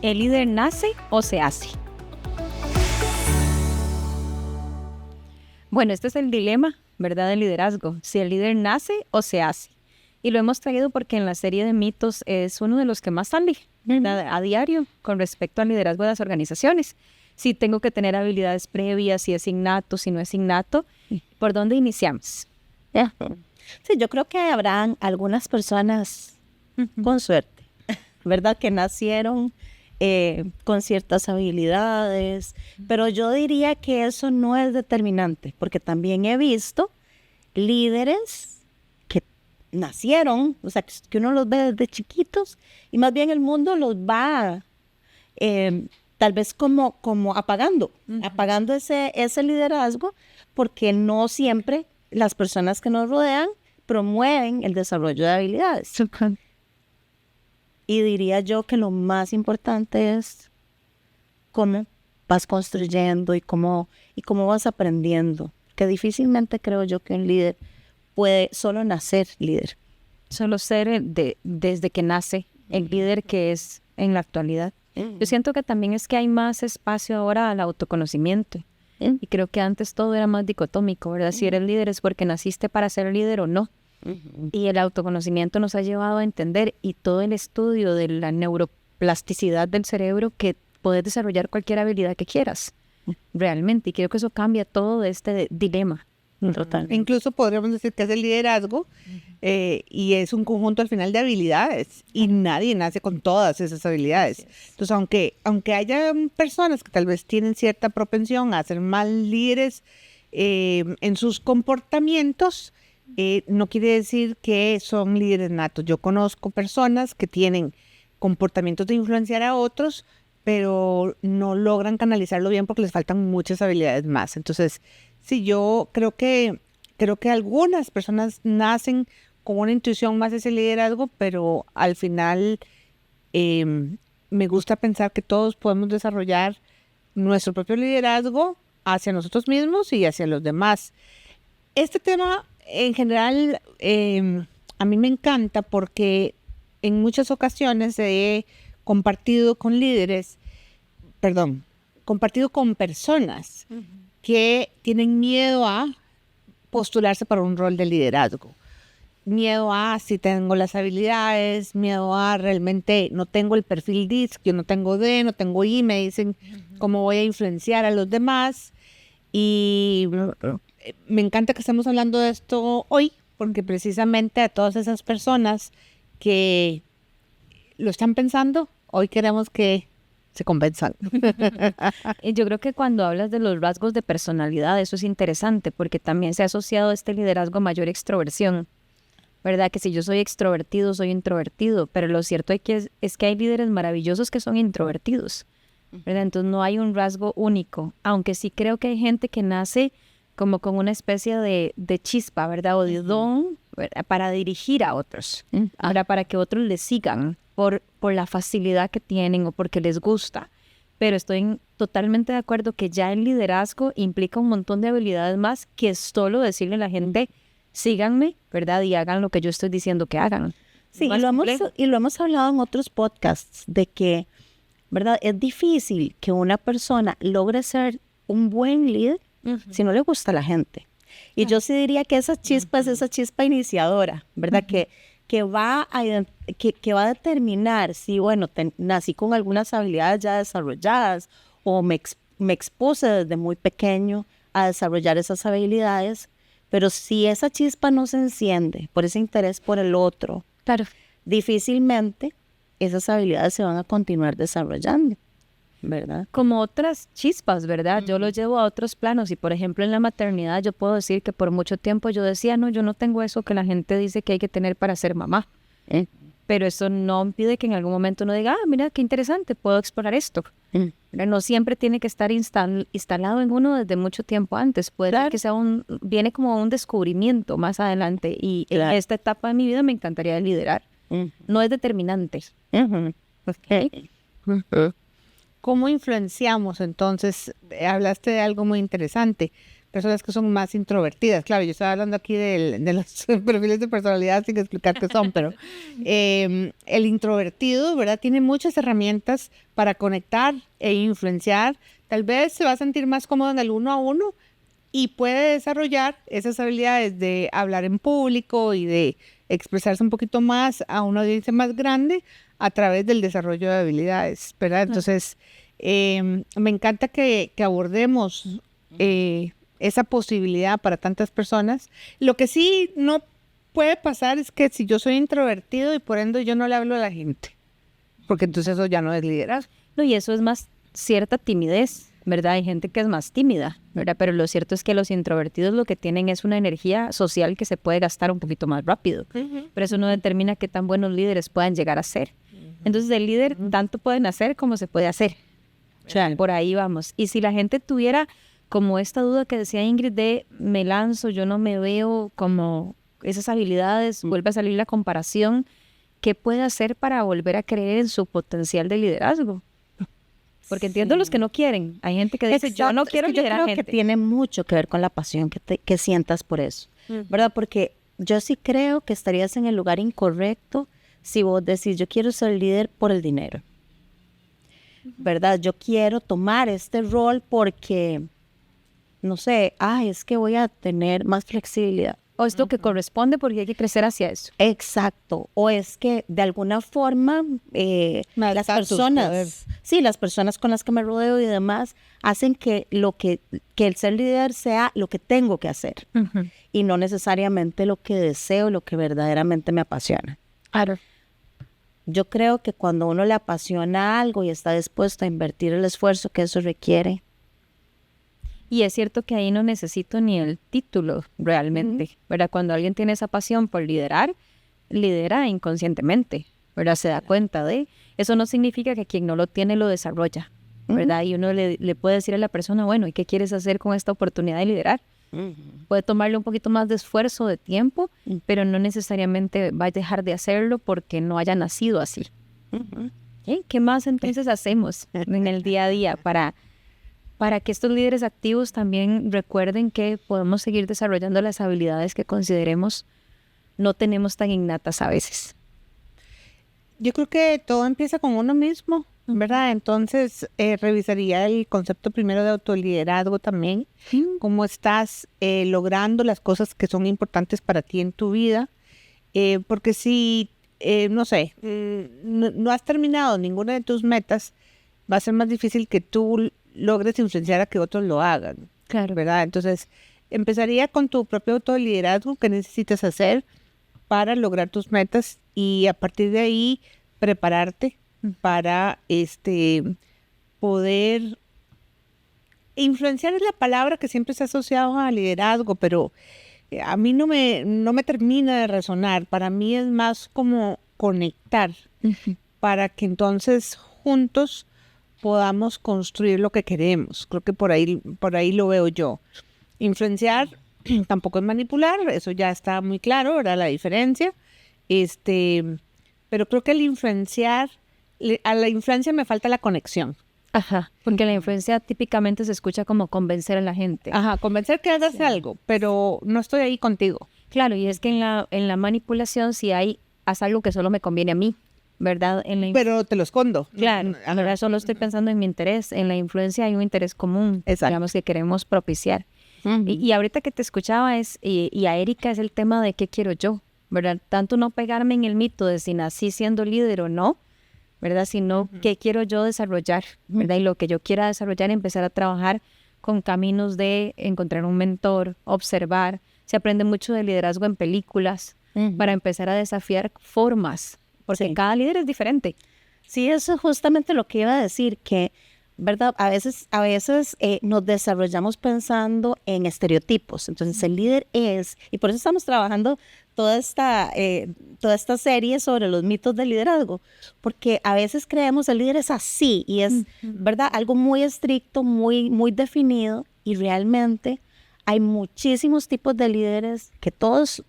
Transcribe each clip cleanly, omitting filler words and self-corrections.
¿El líder nace o se hace? Bueno, este es el dilema, ¿verdad?, del liderazgo. Si el líder nace o se hace. Y lo hemos traído porque en la serie de mitos es uno de los que más sale, ¿verdad?, a diario con respecto al liderazgo de las organizaciones. Si tengo que tener habilidades previas, si es innato, si no es innato. ¿Por dónde iniciamos? Sí, yo creo que habrán algunas personas con suerte, ¿verdad?, que nacieron con ciertas habilidades, pero yo diría que eso no es determinante, porque también he visto líderes que nacieron, o sea, que uno los ve desde chiquitos y más bien el mundo los va tal vez como apagando ese liderazgo, porque no siempre las personas que nos rodean promueven el desarrollo de habilidades. Y diría yo que lo más importante es cómo vas construyendo y cómo vas aprendiendo. Que difícilmente creo yo que un líder puede solo nacer líder. Solo ser desde que nace el líder que es en la actualidad. Yo siento que también es que hay más espacio ahora al autoconocimiento. Y creo que antes todo era más dicotómico, ¿verdad? Si eres líder es porque naciste para ser líder o no. Y el autoconocimiento nos ha llevado a entender, y todo el estudio de la neuroplasticidad del cerebro, que puedes desarrollar cualquier habilidad que quieras, realmente. Y creo que eso cambia todo este dilema. Totalmente. Incluso podríamos decir que es el liderazgo y es un conjunto al final de habilidades y nadie nace con todas esas habilidades. Entonces, aunque haya personas que tal vez tienen cierta propensión a ser mal líderes en sus comportamientos, no quiere decir que son líderes natos. Yo conozco personas que tienen comportamientos de influenciar a otros, pero no logran canalizarlo bien porque les faltan muchas habilidades más. Entonces, sí, yo creo que algunas personas nacen con una intuición más de ese liderazgo, pero al final me gusta pensar que todos podemos desarrollar nuestro propio liderazgo hacia nosotros mismos y hacia los demás. Este tema, en general, a mí me encanta porque en muchas ocasiones he compartido con personas que tienen miedo a postularse para un rol de liderazgo. Miedo a si tengo las habilidades, miedo a realmente no tengo el perfil DISC, yo no tengo D, no tengo I, me dicen cómo voy a influenciar a los demás. Y me encanta que estemos hablando de esto hoy, porque precisamente a todas esas personas que lo están pensando, hoy queremos que se convenzan. Y yo creo que cuando hablas de los rasgos de personalidad, eso es interesante, porque también se ha asociado a este liderazgo a mayor extroversión, ¿verdad? Que si yo soy extrovertido, soy introvertido, pero lo cierto es que hay líderes maravillosos que son introvertidos, ¿verdad? Entonces no hay un rasgo único, aunque sí creo que hay gente que nace como con una especie de chispa, ¿verdad? O de don, ¿verdad?, para dirigir a otros, ahora para que otros les sigan por la facilidad que tienen o porque les gusta. Pero estoy totalmente de acuerdo que ya el liderazgo implica un montón de habilidades más que solo decirle a la gente, síganme, ¿verdad?, y hagan lo que yo estoy diciendo que hagan. Sí, y lo hemos hablado en otros podcasts, de que, ¿verdad?, es difícil que una persona logre ser un buen líder si no le gusta a la gente. Y yo sí diría que esa chispa es esa chispa iniciadora, ¿verdad?, que va a determinar si, bueno, nací con algunas habilidades ya desarrolladas o me expuse desde muy pequeño a desarrollar esas habilidades, pero si esa chispa no se enciende por ese interés por el otro, Claro. difícilmente esas habilidades se van a continuar desarrollando, ¿verdad? Como otras chispas, ¿verdad? Yo lo llevo a otros planos y, por ejemplo, en la maternidad yo puedo decir que por mucho tiempo yo decía, no, yo no tengo eso que la gente dice que hay que tener para ser mamá. Pero eso no impide que en algún momento uno diga, mira, qué interesante, puedo explorar esto. No siempre tiene que estar instalado en uno desde mucho tiempo antes. Puede que sea viene como un descubrimiento más adelante. Y en esta etapa de mi vida me encantaría liderar. No es determinante. ¿Cómo influenciamos? Entonces, hablaste de algo muy interesante. personas que son más introvertidas. Claro, yo estaba hablando aquí de los perfiles de personalidad sin explicar qué son, pero el introvertido, ¿verdad? Tiene muchas herramientas para conectar e influenciar. Tal vez se va a sentir más cómodo en el uno a uno y puede desarrollar esas habilidades de hablar en público y de expresarse un poquito más a una audiencia más grande a través del desarrollo de habilidades, ¿verdad? Entonces, me encanta que abordemos esa posibilidad para tantas personas. Lo que sí no puede pasar es que si yo soy introvertido y por ende yo no le hablo a la gente, porque entonces eso ya no es liderazgo. No, y eso es más cierta timidez, ¿verdad? Hay gente que es más tímida, ¿verdad? Pero lo cierto es que los introvertidos lo que tienen es una energía social que se puede gastar un poquito más rápido. Pero eso no determina qué tan buenos líderes puedan llegar a ser. Entonces, el líder tanto pueden hacer como se puede hacer. O sea, por ahí vamos. Y si la gente tuviera como esta duda que decía Ingrid de me lanzo, yo no me veo como esas habilidades, vuelve a salir la comparación, ¿qué puede hacer para volver a creer en su potencial de liderazgo? Porque entiendo los que no quieren. Hay gente que dice, yo no quiero liderar gente. Yo creo que tiene mucho que ver con la pasión que sientas por eso, ¿verdad? Porque yo sí creo que estarías en el lugar incorrecto si vos decís, yo quiero ser líder por el dinero, ¿verdad? Yo quiero tomar este rol porque, no sé, es que voy a tener más flexibilidad. O es lo que corresponde porque hay que crecer hacia eso. Exacto. O es que de alguna forma las personas con las que me rodeo y demás hacen que el ser líder sea lo que tengo que hacer y no necesariamente lo que deseo, lo que verdaderamente me apasiona. Claro. Yo creo que cuando uno le apasiona algo y está dispuesto a invertir el esfuerzo que eso requiere. Y es cierto que ahí no necesito ni el título realmente, ¿verdad? Cuando alguien tiene esa pasión por liderar, lidera inconscientemente, ¿verdad? Se da cuenta de... Eso no significa que quien no lo tiene lo desarrolla, ¿verdad? Y uno le puede decir a la persona, bueno, ¿y qué quieres hacer con esta oportunidad de liderar? Puede tomarle un poquito más de esfuerzo, de tiempo, pero no necesariamente va a dejar de hacerlo porque no haya nacido así. ¿Qué más entonces hacemos en el día a día para que estos líderes activos también recuerden que podemos seguir desarrollando las habilidades que consideremos no tenemos tan innatas a veces? Yo creo que todo empieza con uno mismo, ¿verdad? Entonces, revisaría el concepto primero de autoliderazgo también. Cómo estás logrando las cosas que son importantes para ti en tu vida. Porque si, no sé, no has terminado ninguna de tus metas, va a ser más difícil que tú logres influenciar a que otros lo hagan. Claro. ¿Verdad? Entonces, empezaría con tu propio autoliderazgo que necesitas hacer para lograr tus metas y a partir de ahí prepararte para poder influenciar. Es la palabra que siempre se ha asociado a liderazgo, pero a mí no me termina de resonar. Para mí es más como conectar para que entonces juntos podamos construir lo que queremos. Creo que por ahí lo veo yo. Influenciar tampoco es manipular, eso ya está muy claro, ¿verdad? La diferencia. Pero creo que a la influencia me falta la conexión. Ajá, porque la influencia típicamente se escucha como convencer a la gente. Ajá, convencer que hagas algo, pero no estoy ahí contigo. Claro, y es que en la manipulación si haz algo que solo me conviene a mí, ¿verdad? Pero te lo escondo. Claro, ahora solo estoy pensando en mi interés. En la influencia hay un interés común, digamos, que queremos propiciar. Y ahorita que te escuchaba y a Erika es el tema de qué quiero yo, ¿verdad? Tanto no pegarme en el mito de si nací siendo líder o no, ¿verdad? Sino qué quiero yo desarrollar, ¿verdad? Y lo que yo quiera desarrollar, empezar a trabajar con caminos de encontrar un mentor, observar. Se aprende mucho de liderazgo en películas para empezar a desafiar formas, porque cada líder es diferente. Sí, eso es justamente lo que iba a decir, que, ¿verdad? A veces nos desarrollamos pensando en estereotipos. Entonces, el líder y por eso estamos trabajando toda esta serie sobre los mitos del liderazgo, porque a veces creemos el líder es así y es, ¿verdad? Algo muy estricto, muy, muy definido, y realmente hay muchísimos tipos de líderes que todos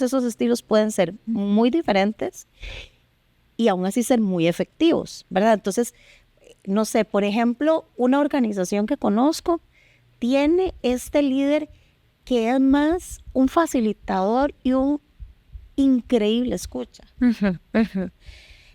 esos estilos pueden ser muy diferentes y aún así ser muy efectivos, ¿verdad? Entonces, no sé, por ejemplo, una organización que conozco tiene este líder que es más un facilitador y un increíble escucha.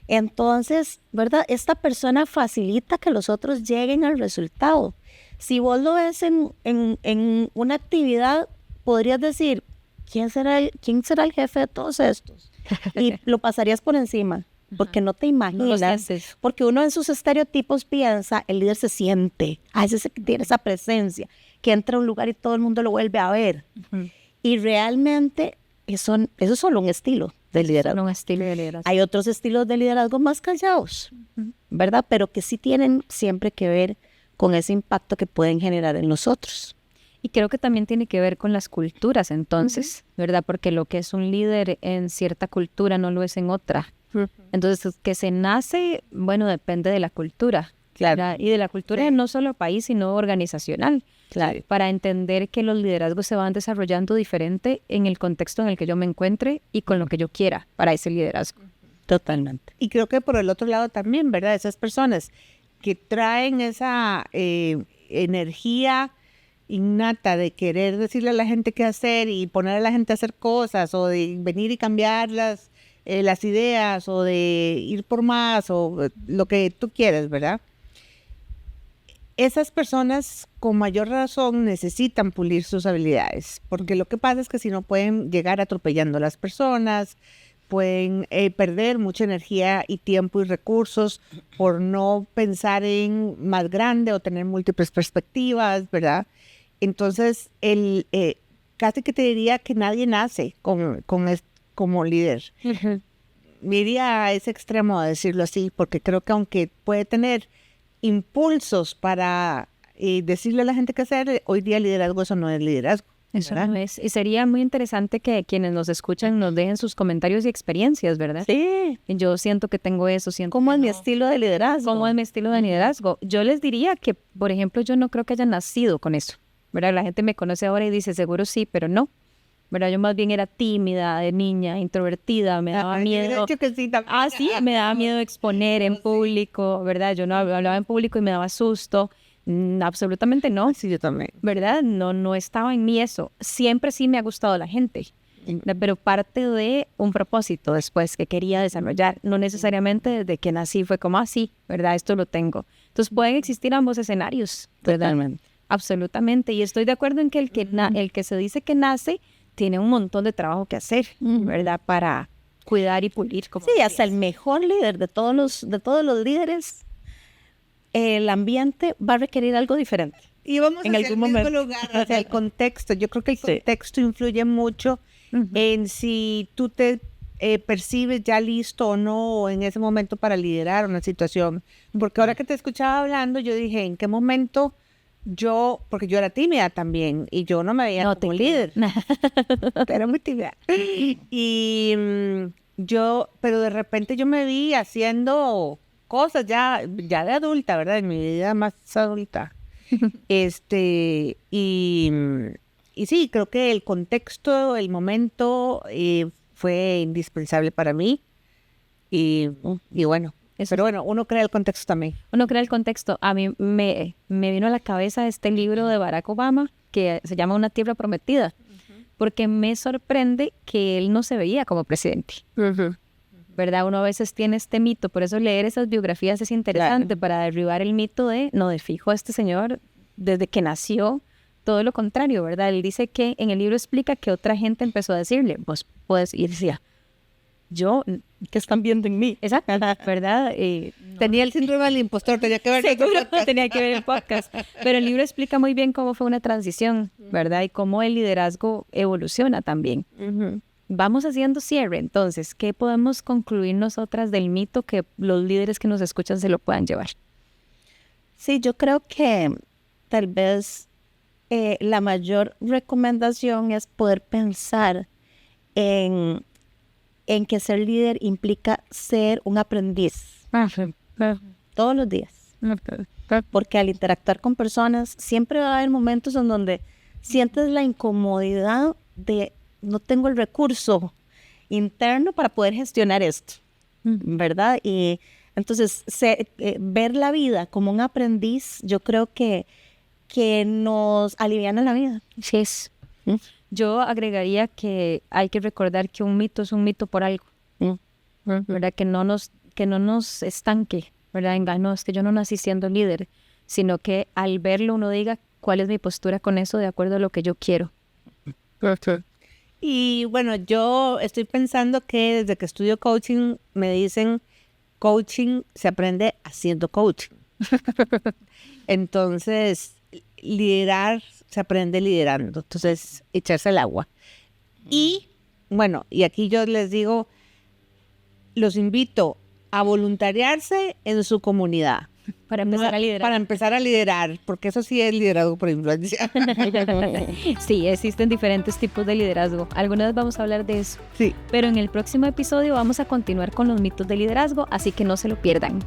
Entonces, ¿verdad? Esta persona facilita que los otros lleguen al resultado. Si vos lo ves en una actividad, podrías decir, ¿quién será el jefe de todos estos? Y lo pasarías por encima, porque no te imaginas, porque uno en sus estereotipos piensa, el líder se siente, a veces tiene esa presencia, que entra a un lugar y todo el mundo lo vuelve a ver. Y realmente eso es solo un estilo de liderazgo. Un estilo de liderazgo. Hay otros estilos de liderazgo más callados, ¿verdad? Pero que sí tienen siempre que ver con ese impacto que pueden generar en nosotros. Y creo que también tiene que ver con las culturas, entonces, ¿verdad? Porque lo que es un líder en cierta cultura no lo es en otra. Entonces, que se nace, bueno, depende de la cultura. Claro. ¿verdad? Y de la cultura no solo país, sino organizacional. Claro. Para entender que los liderazgos se van desarrollando diferente en el contexto en el que yo me encuentre y con lo que yo quiera para ese liderazgo. Totalmente. Y creo que por el otro lado también, ¿verdad? Esas personas que traen esa energía innata de querer decirle a la gente qué hacer y poner a la gente a hacer cosas, o de venir y cambiar las ideas, o de ir por más, o lo que tú quieres, ¿verdad? Esas personas con mayor razón necesitan pulir sus habilidades, porque lo que pasa es que si no pueden llegar atropellando a las personas, pueden perder mucha energía y tiempo y recursos por no pensar en más grande o tener múltiples perspectivas, ¿verdad? Entonces, casi que te diría que nadie nace como líder. Me iría a ese extremo a decirlo así, porque creo que aunque puede tener impulsos para decirle a la gente qué hacer, hoy día liderazgo, eso no es liderazgo. Eso ¿verdad? no es. Y sería muy interesante que quienes nos escuchan nos dejen sus comentarios y experiencias, ¿verdad? Sí. Yo siento que tengo eso, ¿Cómo es mi no. estilo de liderazgo? ¿Cómo es mi estilo de liderazgo? Yo les diría que, por ejemplo, yo no creo que haya nacido con eso, ¿verdad? La gente me conoce ahora y dice, seguro sí, pero no, ¿verdad? Yo más bien era tímida, de niña, introvertida, me daba miedo. Que sí, también. Sí, me daba miedo exponer en público, ¿verdad? Yo no hablaba en público y me daba susto. Absolutamente no. Sí, yo también. ¿Verdad? No estaba en mí eso. Siempre sí me ha gustado la gente, pero parte de un propósito después que quería desarrollar. No necesariamente desde que nací fue como así, ¿verdad? Esto lo tengo. Entonces pueden existir ambos escenarios, ¿verdad? Totalmente. Absolutamente. Y estoy de acuerdo en que el que se dice que nace tiene un montón de trabajo que hacer, ¿verdad? Para cuidar y pulir. Como Sí, hasta el mejor líder de todos los líderes, el ambiente va a requerir algo diferente. Y vamos en hacia algún el mismo momento. lugar, hacia el contexto. Yo creo que el Sí. contexto influye mucho en si tú te percibes ya listo o no en ese momento para liderar una situación. Porque ahora que te escuchaba hablando, yo dije, ¿en qué momento porque yo era tímida también y yo no me veía como líder? Era muy tímida. Y pero de repente yo me vi haciendo cosas ya de adulta, ¿verdad? En mi vida más adulta. Y sí, creo que el contexto, el momento fue indispensable para mí. Y bueno, pero bueno, uno crea el contexto también. Uno crea el contexto. A mí me vino a la cabeza este libro de Barack Obama que se llama Una tierra prometida, porque me sorprende que él no se veía como presidente. ¿Verdad? Uno a veces tiene este mito, por eso leer esas biografías es interesante, para derribar el mito de fijo, este señor desde que nació, todo lo contrario, ¿verdad? Él dice que en el libro explica que otra gente empezó a decirle, vos puedes, y decía, yo, ¿Qué están viendo en mí? exacto, ¿verdad? Tenía el síndrome del impostor, tenía que ver. Seguro tenía que ver el podcast. Pero el libro explica muy bien cómo fue una transición, ¿verdad? Y cómo el liderazgo evoluciona también. Vamos haciendo cierre, entonces, ¿qué podemos concluir nosotras del mito que los líderes que nos escuchan se lo puedan llevar? Sí, yo creo que tal vez la mayor recomendación es poder pensar en que ser líder implica ser un aprendiz todos los días. Porque al interactuar con personas siempre va a haber momentos en donde sientes la incomodidad de no tengo el recurso interno para poder gestionar esto, ¿verdad? Y entonces ver la vida como un aprendiz, yo creo que que nos aliviana la vida. Sí es. Yo agregaría que hay que recordar que un mito es un mito por algo, ¿verdad? Que no nos estanque, ¿verdad? No, es que yo no nací siendo líder, sino que al verlo uno diga cuál es mi postura con eso de acuerdo a lo que yo quiero. Y bueno, yo estoy pensando que desde que estudio coaching me dicen coaching se aprende haciendo coaching. Entonces, liderar se aprende liderando. Entonces, echarse al agua. Y bueno, y aquí yo les digo, los invito a voluntariarse en su comunidad. Para empezar a liderar. Para empezar a liderar, porque eso sí es liderazgo por influencia. Sí, existen diferentes tipos de liderazgo. Alguna vez vamos a hablar de eso. Sí. Pero en el próximo episodio vamos a continuar con los mitos de liderazgo, así que no se lo pierdan.